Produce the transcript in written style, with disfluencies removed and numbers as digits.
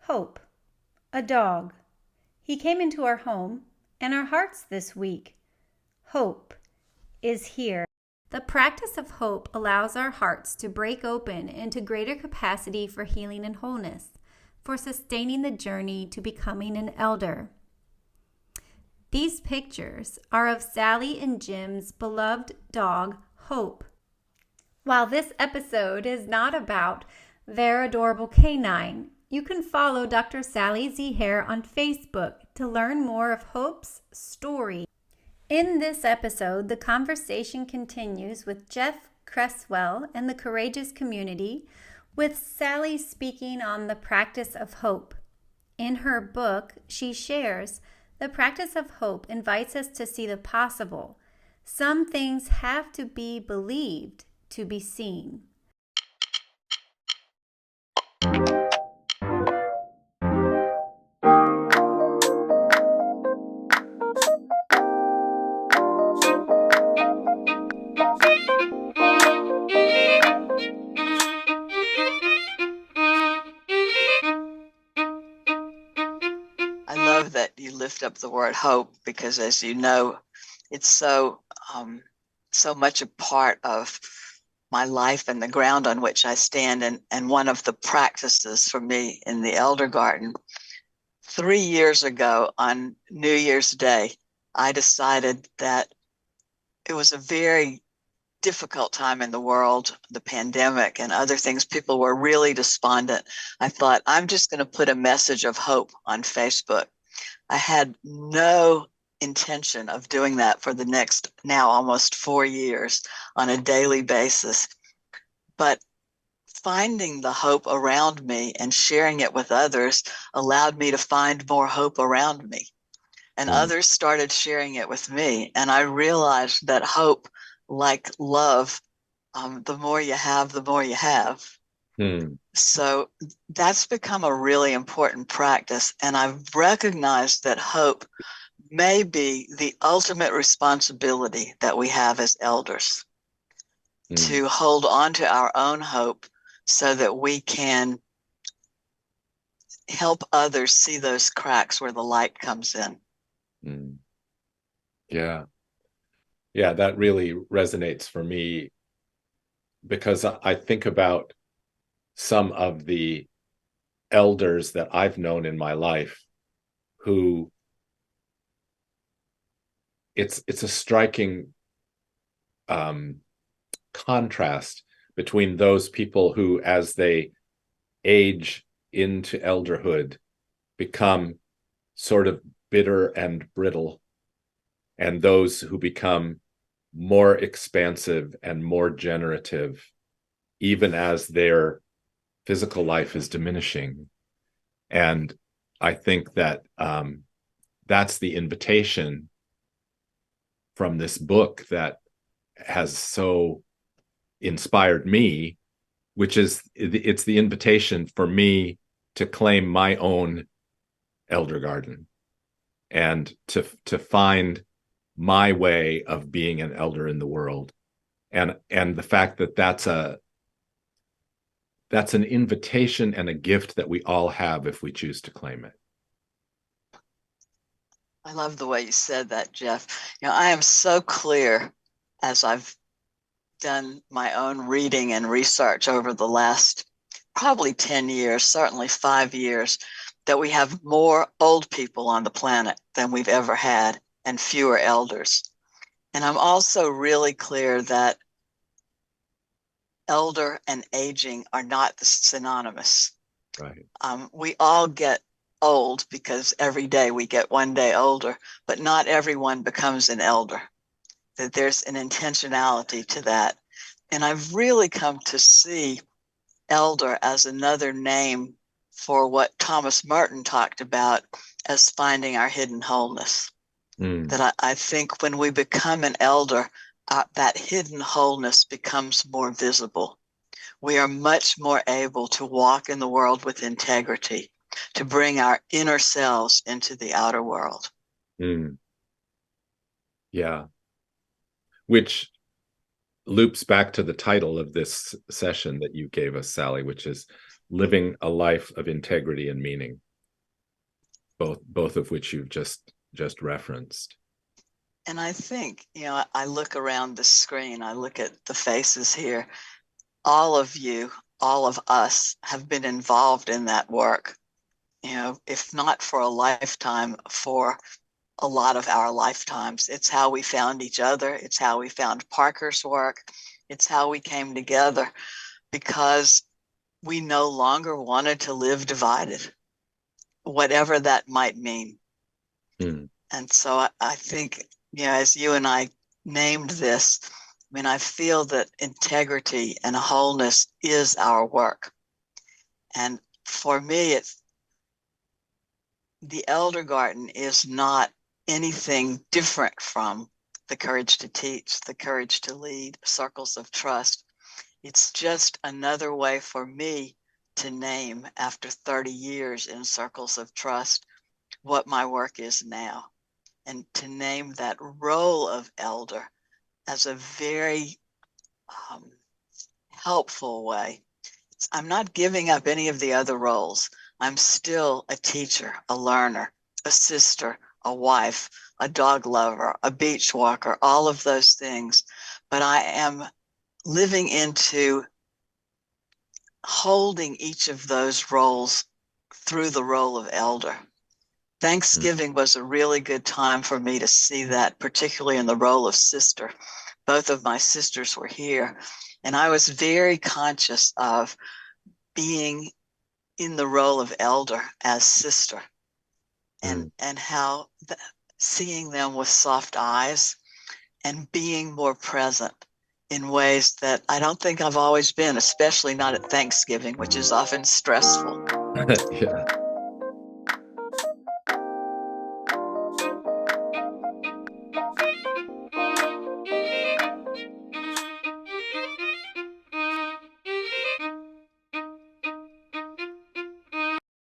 Hope, a dog. He came into our home and our hearts this week. Hope is here. The practice of hope allows our hearts to break open into greater capacity for healing and wholeness, for sustaining the journey to becoming an elder. These pictures are of Sally and Jim's beloved dog, Hope. While this episode is not about their adorable canine, you can follow Dr. Sally Z. Hare on Facebook to learn more of Hope's story. In this episode, the conversation continues with Jeff Creswell and the Courageous Community, with Sally speaking on the practice of hope. In her book, she shares, the practice of hope invites us to see the possible. Some things have to be believed to be seen. I love that you lift up the word hope because, as you know, it's so much a part of my life and the ground on which I stand. And one of the practices for me in the Elder Garden, 3 years ago on New Year's Day, I decided that it was a very difficult time in the world, the pandemic and other things. People were really despondent. I thought, I'm just going to put a message of hope on Facebook. I had no intention of doing that for the next now almost 4 years on a daily basis. But finding the hope around me and sharing it with others allowed me to find more hope around me. And others started sharing it with me. And I realized that hope, like love, the more you have, the more you have. So that's become a really important practice. And I've recognized that hope may be the ultimate responsibility that we have as elders, to hold on to our own hope so that we can help others see those cracks where the light comes in. Yeah, that really resonates for me because I think about some of the elders that I've known in my life who it's a striking contrast between those people who, as they age into elderhood, become sort of bitter and brittle, and those who become more expansive and more generative, even as their physical life is diminishing. And I think that that's the invitation from this book that has so inspired me, which is it's the invitation for me to claim my own elder garden and to find my way of being an elder in the world. And the fact that that's an invitation and a gift that we all have if we choose to claim it. I love the way you said that, Jeff. I am so clear, as I've done my own reading and research over the last probably 10 years, certainly 5 years, that we have more old people on the planet than we've ever had and fewer elders. And I'm also really clear that elder and aging are not synonymous. Right. We all get old because every day we get 1 day older, but not everyone becomes an elder. That there's an intentionality to that. And I've really come to see elder as another name for what Thomas Merton talked about as finding our hidden wholeness. That I think when we become an elder, that hidden wholeness becomes more visible. We are much more able to walk in the world with integrity, to bring our inner selves into the outer world. Yeah. Which loops back to the title of this session that you gave us, Sally, which is living a life of integrity and meaning, both of which you've just referenced. And I think, I look around the screen, I look at the faces here. All of you, all of us have been involved in that work. If not for a lifetime, for a lot of our lifetimes. It's how we found each other. It's how we found Parker's work. It's how we came together, because we no longer wanted to live divided, whatever that might mean. Mm. And so I think, as you and I named this, I feel that integrity and wholeness is our work. And for me, it's the Elder Garden is not anything different from the Courage to Teach, the Courage to Lead, Circles of Trust. It's just another way for me to name, after 30 years in Circles of Trust, what my work is now, and to name that role of elder as a very helpful way. I'm not giving up any of the other roles. I'm still a teacher, a learner, a sister, a wife, a dog lover, a beach walker, all of those things. But I am living into holding each of those roles through the role of elder. Thanksgiving was a really good time for me to see that, particularly in the role of sister. Both of my sisters were here, and I was very conscious of being in the role of elder as sister, and how seeing them with soft eyes and being more present in ways that I don't think I've always been, especially not at Thanksgiving, which is often stressful. Yeah.